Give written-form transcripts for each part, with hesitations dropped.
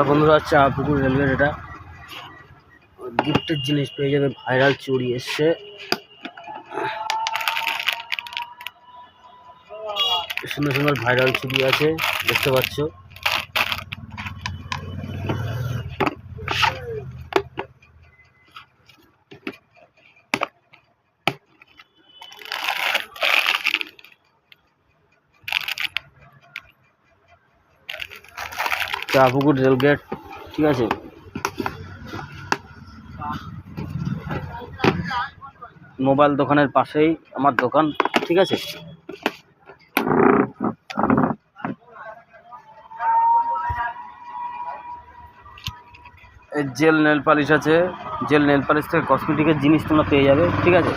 বন্ধুরা, চাঁপুকুর রেলগেট এটা গিফটের জিনিস পেয়ে যাবে। ভাইরাল চুড়ি এসছে, সুন্দর সুন্দর ভাইরাল চুড়ি আছে, দেখতে পাচ্ছ। চাঁপুকুর রেলগেট, ঠিক আছে। মোবাইল দোকানের পাশেই আমার দোকান, ঠিক আছে। জেল নেল পালিশ আছে, জেল নেল পালিশ থেকে কসমেটিকের জিনিস তোমরা পেয়ে যাবে, ঠিক আছে।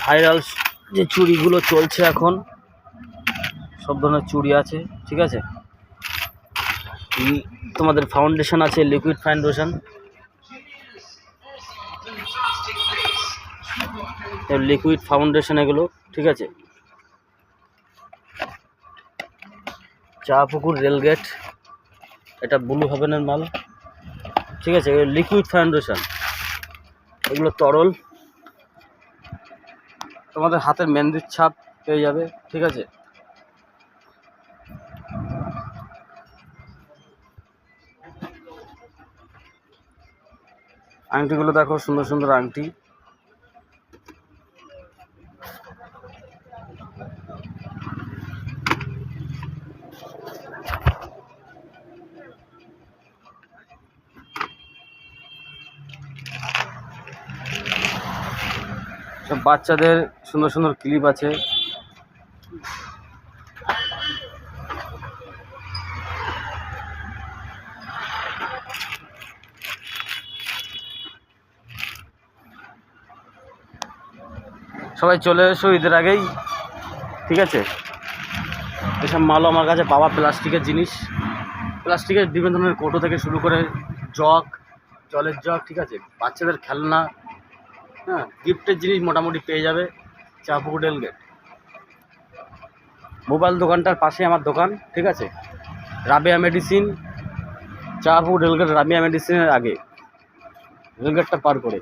ভাইরাল যে চুড়িগুলো চলছে এখন, সব ধরনের চুড়ি আছে, ঠিক আছে। তোমাদের ফাউন্ডেশন আছে, লিকুইড ফাউন্ডেশন, লিকুইড ফাউন্ডেশন এগুলো, ঠিক আছে। চাঁপুকুর রেলগেট, এটা ব্লু হেভেনের মাল, ঠিক আছে। লিকুইড ফাউন্ডেশন, এগুলো তরল, তোমাদের হাতের মেহেন্দির ছাপ পেয়ে যাবে, ঠিক আছে। আংটিগুলো দেখো, সুন্দর সুন্দর আংটি। সব বাচ্চাদের সুন্দর সুন্দর ক্লিপ আছে। সবাই চলে এসো ঈদের আগেই, ঠিক আছে। এসব মালও আমার কাছে পাওয়া। প্লাস্টিকের জিনিস, প্লাস্টিকের বিভিন্ন ধরনের কৌটো থেকে শুরু করে জগ, জলের জগ, ঠিক আছে। বাচ্চাদের খেলনা, হ্যাঁ, গিফটের জিনিস মোটামুটি পেয়ে যাবে চাঁপুকুর রেলগেট। মোবাইল দোকানটার পাশে আমার দোকান, ঠিক আছে। রাবেয়া মেডিসিন, চাঁপুকুর রেলগেট রাবেয়া মেডিসিনের আগে, রেলগেটটা পার করে।